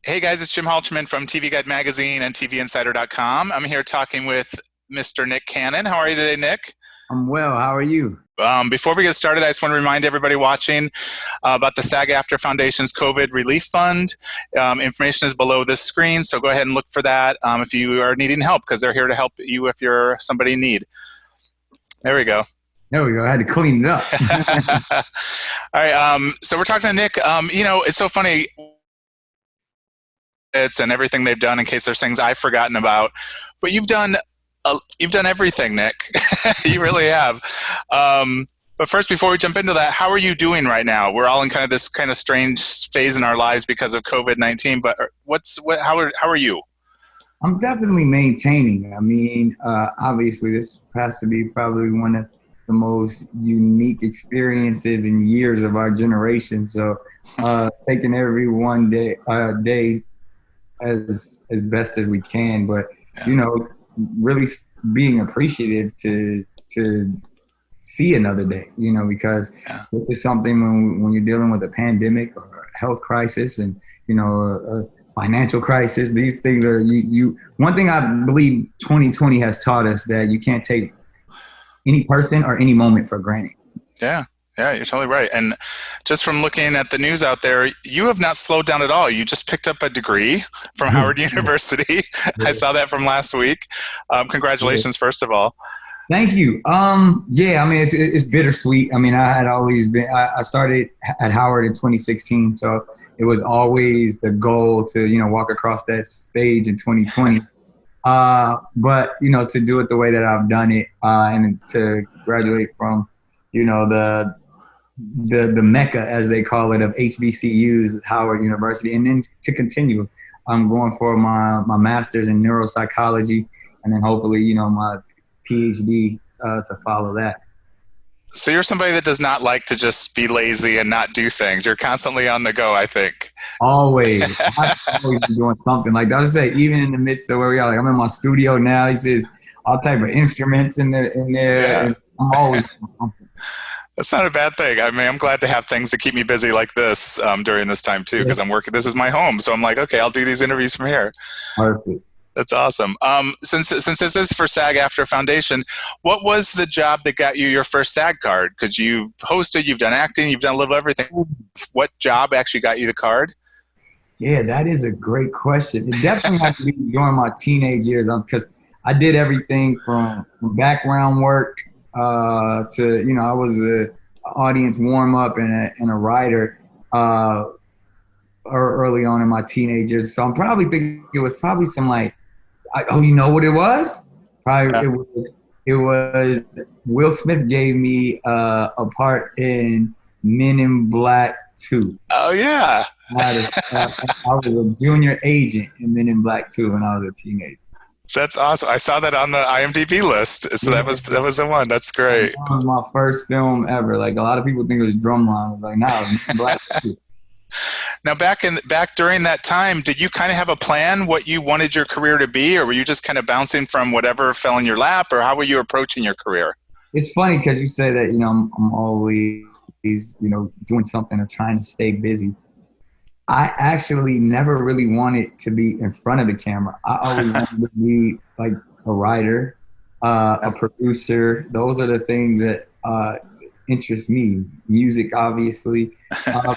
Hey guys, it's Jim Halterman from TV Guide Magazine and TVinsider.com. I'm here talking with Mr. Nick Cannon. How are you today, Nick? I'm well. How are you? Before we get started, I just want to remind everybody watching about the SAG-AFTRA Foundation's COVID Relief Fund. Information is below this screen, so go ahead and look for that if you are needing help, because they're here to help you if you're somebody in need. There we go. There we go. I had to clean it up. All right, so we're talking to Nick. It's so funny. And everything they've done in case there's things I've forgotten about, but you've done everything, Nick. You really have. But first, before we jump into that, how are you doing right now? We're all in kind of this kind of strange phase in our lives because of COVID-19. But how are you? I'm definitely maintaining. I mean, obviously, this has to be probably one of the most unique experiences in years of our generation. So, taking every one day as best as we can, but really being appreciative to see another day, because this is something when you're dealing with a pandemic or a health crisis and a financial crisis. These things are one thing I believe 2020 has taught us, that you can't take any person or any moment for granted. Yeah, you're totally right. And just from looking at the news out there, you have not slowed down at all. You just picked up a degree from Howard University. I saw that from last week. Congratulations, first of all. Thank you. I mean, it's bittersweet. I mean, I started at Howard in 2016, so it was always the goal to, walk across that stage in 2020. But, to do it the way that I've done it, and to graduate from, the Mecca, as they call it, of HBCUs, Howard University, and then to continue. I'm going for my master's in neuropsychology, and then hopefully, my PhD to follow that. So you're somebody that does not like to just be lazy and not do things. You're constantly on the go, I think. Always. I'm always doing something. Like I say, even in the midst of where we are, like I'm in my studio now. He says all type of instruments in there. Yeah. And I'm always doing something. That's not a bad thing. I mean, I'm glad to have things to keep me busy like this during this time too, because I'm working. This is my home, so I'm like, okay, I'll do these interviews from here. Perfect. That's awesome. Since this is for SAG-AFTRA Foundation, what was the job that got you your first SAG card? Because you've hosted, you've done acting, you've done a little everything. What job actually got you the card? Yeah, that is a great question. It definitely had to be during my teenage years, because I did everything from background work to, I was an audience warm-up and a writer early on in my teenage years. So I'm probably thinking it was probably some you know what it was? Probably it was Will Smith gave me a part in Men in Black 2. Oh, yeah. I was a junior agent in Men in Black 2 when I was a teenager. That's awesome. I saw that on the IMDb list. So that was the one. That's great. That was my first film ever. Like a lot of people think it was Drumline. I was like, nah, it was Black 2. Now, back during that time, did you kind of have a plan what you wanted your career to be, or were you just kind of bouncing from whatever fell in your lap, or how were you approaching your career? It's funny because you say that, I'm always, doing something or trying to stay busy. I actually never really wanted to be in front of the camera. I always wanted to be like a writer, a producer. Those are the things that interest me. Music, obviously,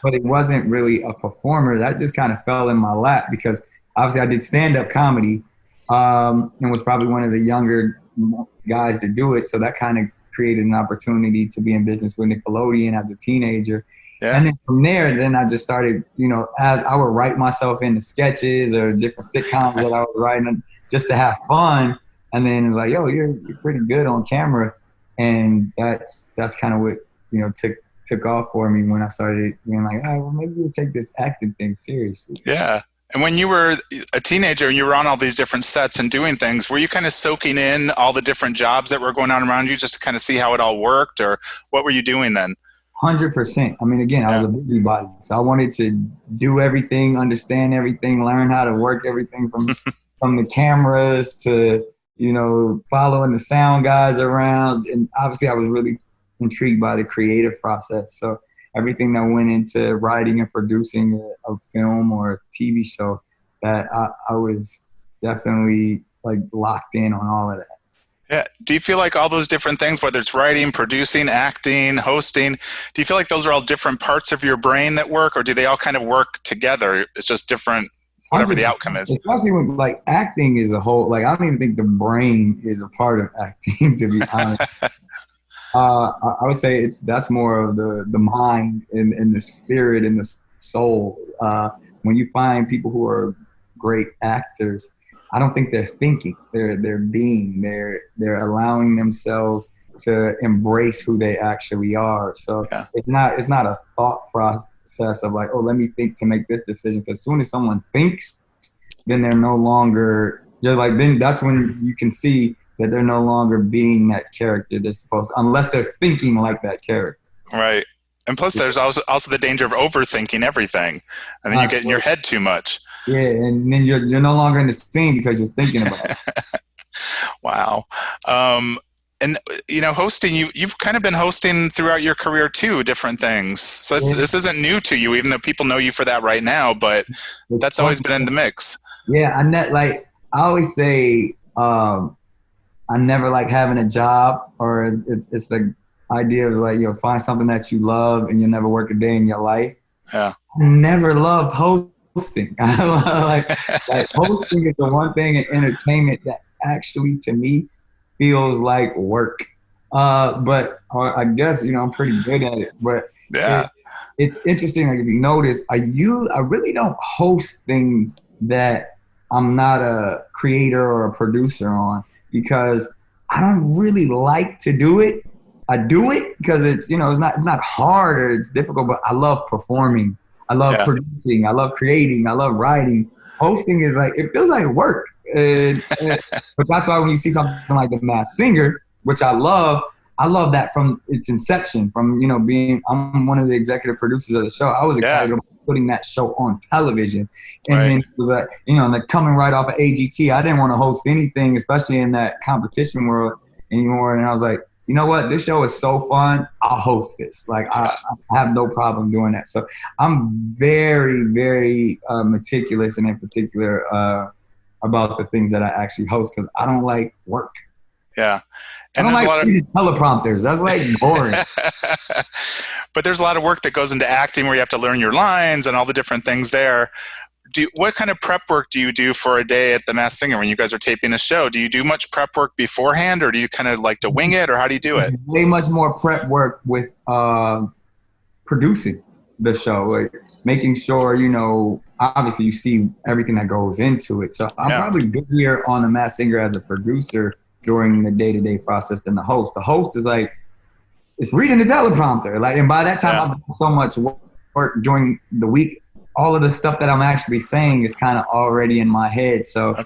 but it wasn't really a performer. That just kind of fell in my lap because obviously I did stand-up comedy and was probably one of the younger guys to do it. So that kind of created an opportunity to be in business with Nickelodeon as a teenager. Yeah. And then from there, I just started, as I would write myself into sketches or different sitcoms that I was writing just to have fun. And then it's like, yo, you're pretty good on camera. And that's kind of what, took off for me when I started being like, oh, well, maybe we'll take this acting thing seriously. Yeah. And when you were a teenager and you were on all these different sets and doing things, were you kind of soaking in all the different jobs that were going on around you just to kind of see how it all worked, or what were you doing then? 100%. I mean, again, I was a busybody, so I wanted to do everything, understand everything, learn how to work everything from the cameras to, following the sound guys around. And obviously I was really intrigued by the creative process. So everything that went into writing and producing a film or a TV show, that I was definitely like locked in on all of that. Yeah. Do you feel like all those different things, whether it's writing, producing, acting, hosting, do you feel like those are all different parts of your brain that work, or do they all kind of work together? It's just different, whatever the 100%. outcome is. Especially when like acting is a whole, like I don't even think the brain is a part of acting, to be honest. I would say that's more of the mind and the spirit and the soul. When you find people who are great actors, I don't think they're thinking. They're being. They're allowing themselves to embrace who they actually are. So Yeah. it's not a thought process of like, oh, let me think to make this decision. Because as soon as someone thinks, then they're no longer. You're like, then that's when you can see that they're no longer being that character they're supposed to, unless they're thinking like that character. Right. And plus, there's also the danger of overthinking everything, and then you get in your head too much. Yeah, and then you're no longer in the scene because you're thinking about it. Wow. And hosting, you've kind of been hosting throughout your career too, different things. So this isn't new to you, even though people know you for that right now. But that's always been in the mix. Yeah, I always say, I never like having a job, or it's the idea of like, find something that you love and you'll never work a day in your life. Yeah. I never loved hosting. like hosting is the one thing in entertainment that actually to me feels like work. But I guess, I'm pretty good at it. But yeah, it's interesting. Like if you notice, I really don't host things that I'm not a creator or a producer on, because I don't really like to do it. I do it because it's not hard or it's difficult, but I love performing. I love producing. I love creating. I love writing. Hosting is like, it feels like work. But that's why when you see something like The Masked Singer, which I love that from its inception, from, I'm one of the executive producers of the show. I was excited about putting that show on television. And then it was like, like coming right off of AGT, I didn't want to host anything, especially in that competition world anymore. And I was like, you know what? This show is so fun. I'll host this. Like, I have no problem doing that. So I'm very, very meticulous and in particular about the things that I actually host, because I don't like work. Yeah. And I don't like teleprompters. That's like boring. But there's a lot of work that goes into acting where you have to learn your lines and all the different things there. What kind of prep work do you do for a day at The Masked Singer when you guys are taping a show? Do you do much prep work beforehand, or do you kind of like to wing it, or how do you do it? Way much more prep work with producing the show, like making sure, obviously you see everything that goes into it. So I'm probably busier on The Masked Singer as a producer during the day-to-day process than the host. The host is like, it's reading the teleprompter. Like, and by that time I've done so much work during the week, all of the stuff that I'm actually saying is kind of already in my head. So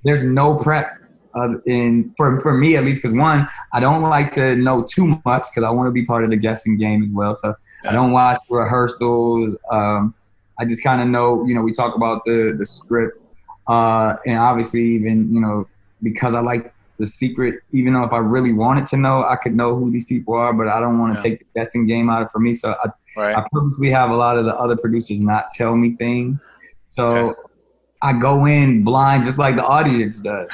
there's no prep for me, at least, because one, I don't like to know too much because I want to be part of the guessing game as well. So I don't watch rehearsals. I just kind of know, we talk about the script, and obviously even, because I like the secret, even though if I really wanted to know, I could know who these people are, but I don't want to take the guessing game out of it for me. So I purposely have a lot of the other producers not tell me things. So I go in blind just like the audience does.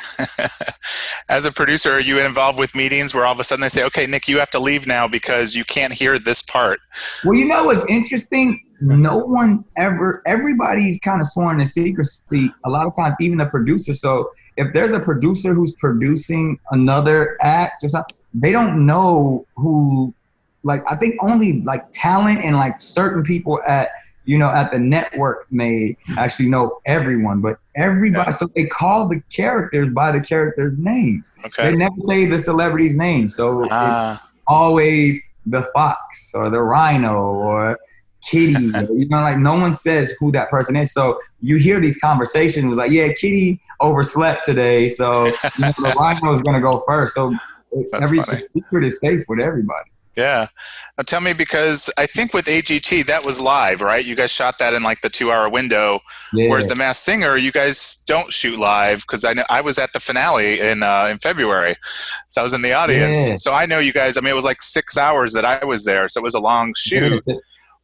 As a producer, are you involved with meetings where all of a sudden they say, okay, Nick, you have to leave now because you can't hear this part? Well, what's interesting? No one ever, everybody's kind of sworn to secrecy a lot of times, even the producer. So if there's a producer who's producing another act or something, they don't know who, like, I think only like talent and like certain people at the network may actually know everyone, but everybody, so they call the characters by the characters' names. They never say the celebrity's name. So it's always the fox or the rhino or Kitty, like no one says who that person is. So you hear these conversations like, yeah, Kitty overslept today, so the rhino is going to go first. So the secret is safe with everybody. Yeah. Now tell me, because I think with AGT, that was live, right? You guys shot that in like the 2-hour window, whereas The Masked Singer, you guys don't shoot live, because I know I was at the finale in February, so I was in the audience. So I know you guys, it was like 6 hours that I was there, so it was a long shoot.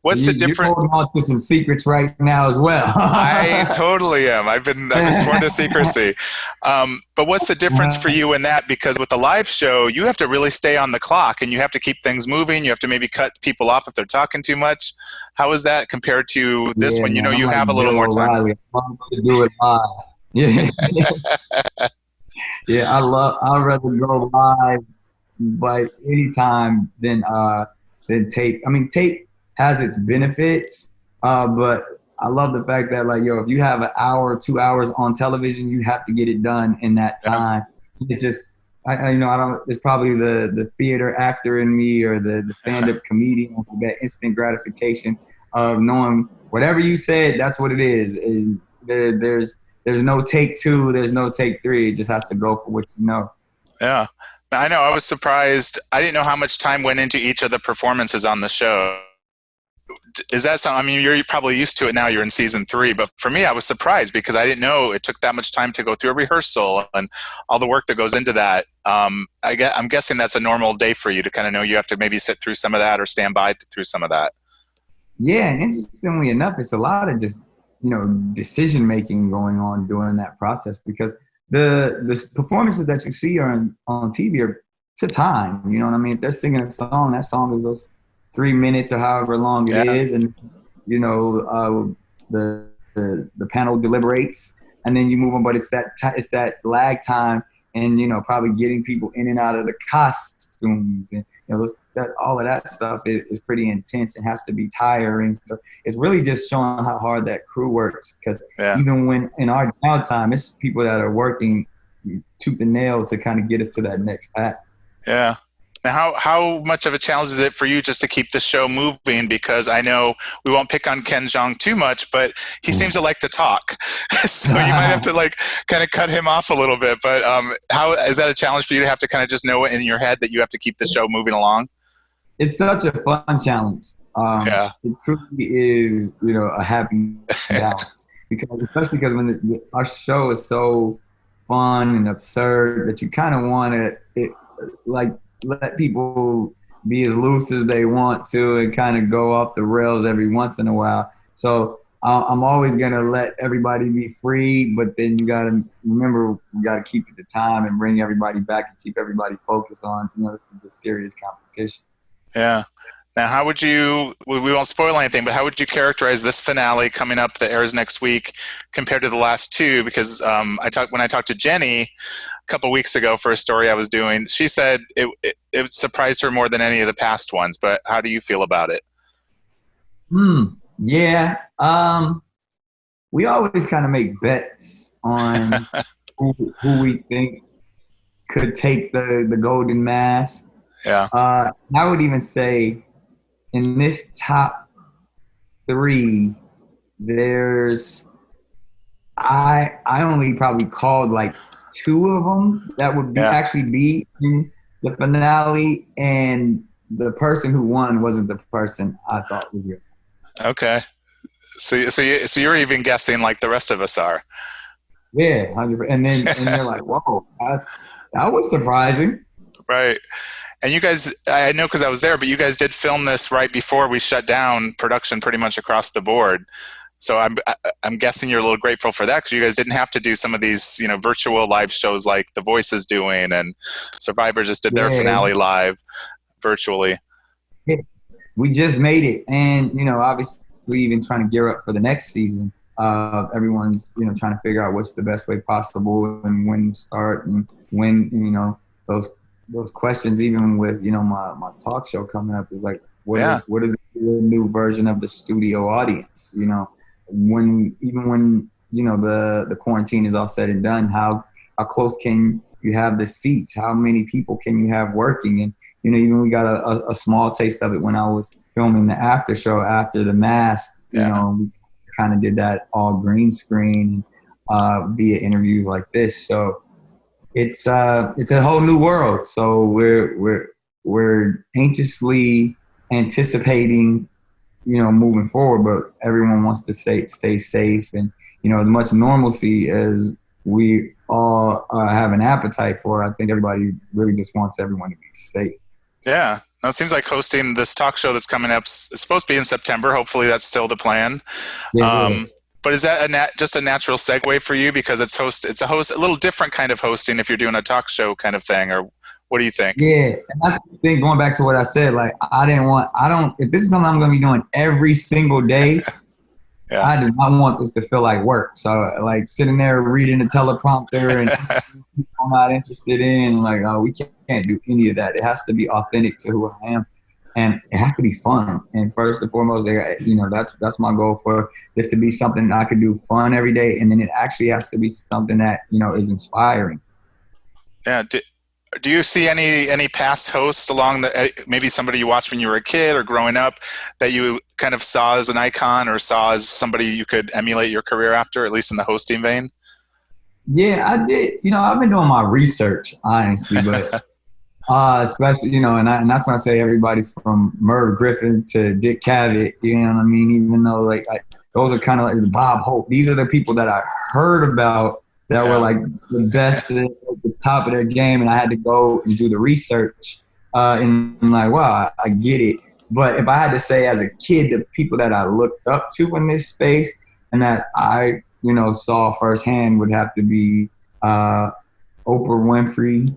So What's the you're difference? holding on to some secrets right now as well. I totally am. I've been sworn to secrecy. But what's the difference for you in that? Because with the live show, you have to really stay on the clock and you have to keep things moving. You have to maybe cut people off if they're talking too much. How is that compared to this Yeah, when you know man, I'm you like have a little Bill more time? O'Reilly. I love to do it live. Yeah, yeah. I'd rather go live, but anytime than tape. I mean, tape has its benefits, but I love the fact that, like, yo, if you have an hour, 2 hours on television, you have to get it done in that Yeah. time. It's just, I don't. It's probably the theater actor in me or the stand-up comedian, that instant gratification of knowing whatever you said, that's what it is. And there's no take two, there's no take three. It just has to go for what you know. Yeah. I know. I was surprised. I didn't know how much time went into each of the performances on the show. Is that something? I mean, you're probably used to it now. You're in season 3, but for me, I was surprised because I didn't know it took that much time to go through a rehearsal and all the work that goes into that. I'm guessing that's a normal day for you to kind of know you have to maybe sit through some of that or stand by through some of that. Yeah, and interestingly enough, it's a lot of just, decision making going on during that process, because the performances that you see on TV are to time. You know what I mean? If they're singing a song, that song is those 3 minutes or however long it Yeah. is, and the panel deliberates, and then you move on. But it's that lag time, and probably getting people in and out of the costumes, and all of that stuff is pretty intense and has to be tiring. So it's really just showing how hard that crew works, because even when in our downtime, it's people that are working tooth and nail to kind of get us to that next act. Yeah. Now, how much of a challenge is it for you just to keep the show moving? Because I know we won't pick on Ken Jeong too much, but he seems to like to talk. So you might have to kind of cut him off a little bit. But how is that a challenge for you to have to kind of just know in your head that you have to keep the show moving along? It's such a fun challenge. It truly is, a happy balance. Especially because when our show is so fun and absurd that you kind of want to let people be as loose as they want to and kind of go off the rails every once in a while. So I'm always going to let everybody be free, but then you got to remember, we got to keep it to time and bring everybody back and keep everybody focused on, this is a serious competition. Yeah. Now, how would you, we won't spoil anything, but how would you characterize this finale coming up that airs next week compared to the last two? Because when I talked to Jenny a couple weeks ago for a story I was doing, she said it surprised her more than any of the past ones. But how do you feel about it? Yeah. We always kind of make bets on who we think could take the golden mask. Yeah. I would even say in this top 3, I only probably called like 2 of them that would actually be in the finale, and the person who won wasn't the person I thought was good. Okay. So you're even guessing like the rest of us are. Yeah, 100%. And you're like, whoa, that was surprising. Right. And you guys, I know because I was there, but you guys did film this right before we shut down production pretty much across the board. So I'm guessing you're a little grateful for that, because you guys didn't have to do some of these, virtual live shows like The Voice is doing, and Survivor just did their finale live virtually. Yeah. We just made it, and obviously even trying to gear up for the next season. Everyone's trying to figure out what's the best way possible and when to start, and when those questions, even with my talk show coming up, is like what is the new version of the studio audience? When the quarantine is all said and done, how close can you have the seats? How many people can you have working? And even we got a small taste of it when I was filming the after show after the mask. We kind of did that all green screen via interviews like this. So it's a whole new world. So we're anxiously anticipating, moving forward, but everyone wants to stay safe, and as much normalcy as we all have an appetite for. I think everybody really just wants everyone to be safe. Yeah. Now, it seems like hosting this talk show that's coming up is supposed to be in September. Hopefully, that's still the plan. Yeah. Um, but is that just a natural segue for you because it's a little different kind of hosting if you're doing a talk show kind of thing, or what do you think? Yeah, and that's the thing. Going back to what I said, like I don't. If this is something I'm going to be doing every single day, Yeah. I do not want this to feel like work. So like sitting there reading the teleprompter and I'm not interested in, like, oh, we can't do any of that. It has to be authentic to who I am, and it has to be fun. And first and foremost, that's my goal for this to be something I could do fun every day, and then it actually has to be something that is inspiring. Yeah. Do you see any past hosts along the maybe somebody you watched when you were a kid or growing up that you kind of saw as an icon or saw as somebody you could emulate your career after, at least in the hosting vein? Yeah, I did. I've been doing my research, honestly, but especially, and that's when I say everybody from Merv Griffin to Dick Cavett, you know what I mean? Even though like those are kind of like Bob Hope. These are the people that I heard about that were like the best at the top of their game, and I had to go and do the research. And I'm like, wow, I get it. But if I had to say as a kid, the people that I looked up to in this space and that I, saw firsthand would have to be Oprah Winfrey,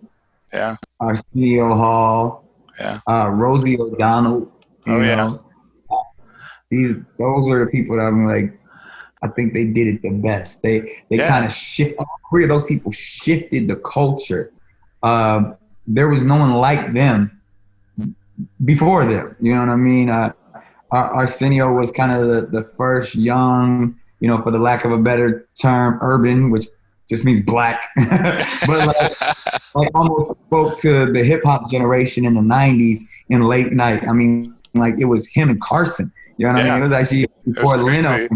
Yeah. Arsenio Hall, Yeah. Rosie O'Donnell. Oh, yeah. Those are the people that I'm like, I think they did it the best. They kind of shift. All three of those people shifted the culture. There was no one like them before them. You know what I mean? Arsenio was kind of the first young, for the lack of a better term, urban, which just means black, but like almost spoke to the hip hop generation in the '90s in late night. I mean, like it was him and Carson. You know what I mean? It was actually before Leno.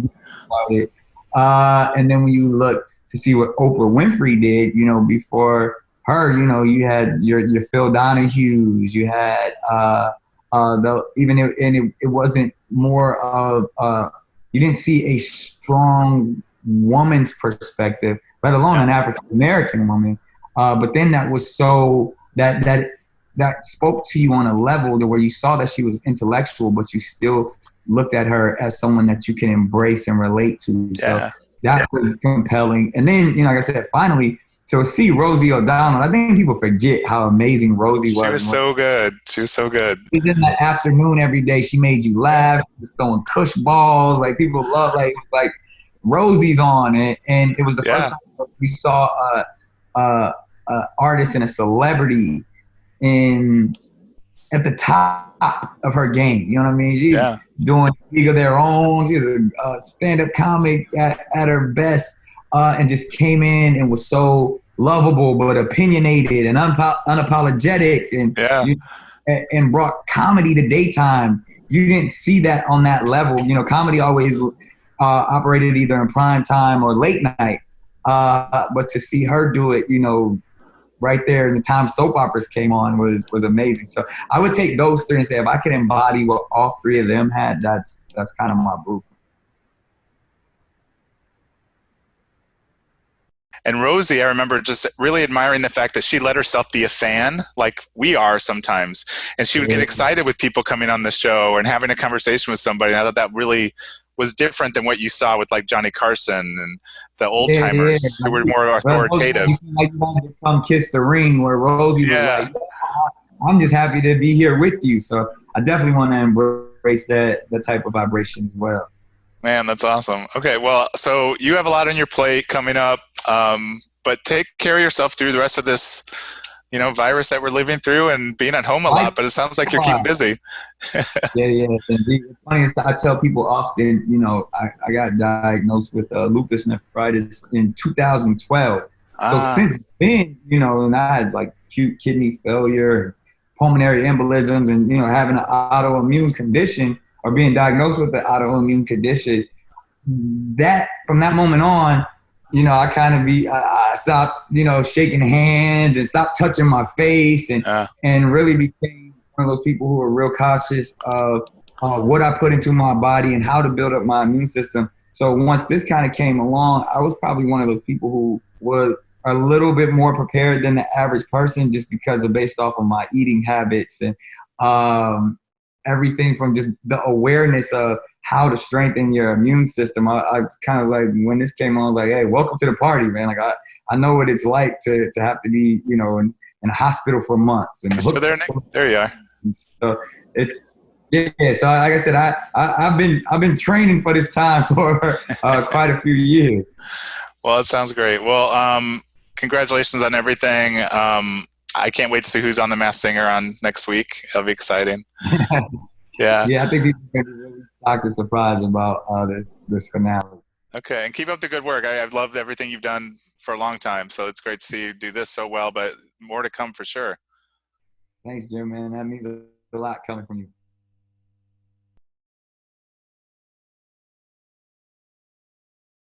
And then when you look to see what Oprah Winfrey did, before her, you had your Phil Donahues, you had it wasn't more of you didn't see a strong woman's perspective, let alone an African American woman. But then that was so that spoke to you on a level to where you saw that she was intellectual, but you still looked at her as someone that you can embrace and relate to. So that was compelling. And then, like I said, finally, to see Rosie O'Donnell, I think people forget how amazing Rosie was. She was so good. She was so good. In that afternoon every day, she made you laugh. She was throwing cush balls. Like people love, like Rosie's on it. And it was the first time we saw artist and a celebrity at the top of her game. You know what I mean? She's doing League of Their Own. She's a stand-up comic at her best, and just came in and was so lovable but opinionated and unapologetic and brought comedy to daytime. You didn't see that on that level. Comedy always operated either in prime time or late night. But to see her do it, right there in the time soap operas came on was amazing. So I would take those three and say, if I could embody what all three of them had, that's kind of my blueprint. And Rosie, I remember just really admiring the fact that she let herself be a fan, like we are sometimes. And she would get excited with people coming on the show and having a conversation with somebody. And I thought that really was different than what you saw with like Johnny Carson and the old timers who were more authoritative. Like you wanted to come kiss the ring, where Rosie was like, I'm just happy to be here with you. So I definitely want to embrace that type of vibration as well. Man, that's awesome. Okay, well, so you have a lot on your plate coming up, but take care of yourself through the rest of this, virus that we're living through and being at home a lot. But it sounds like you're keeping busy. Yeah. The funniest, I tell people often, I got diagnosed with lupus nephritis in 2012. So since then, and I had like acute kidney failure, pulmonary embolisms, and having an autoimmune condition, or being diagnosed with an autoimmune condition, that from that moment on, I stopped, shaking hands and stopped touching my face and really became one of those people who are real cautious of what I put into my body and how to build up my immune system. So once this kind of came along, I was probably one of those people who was a little bit more prepared than the average person, just because of based off of my eating habits and everything from just the awareness of how to strengthen your immune system. I kind of was like, when this came on, I was like, hey, welcome to the party, man. Like, I know what it's like to have to be, you know, in a hospital for months. And So there, Nick, there you are. so it's, yeah. So like I said, I've been training for this time for quite a few years. Well, it sounds great. Well, congratulations on everything. I can't wait to see who's on The Masked Singer on next week. It'll be exciting. Yeah. Yeah, I think people are gonna be really shocked and surprised about this finale. Okay, and keep up the good work. I've loved everything you've done for a long time, so it's great to see you do this so well, but more to come for sure. Thanks, Jim, man. That means a lot coming from you.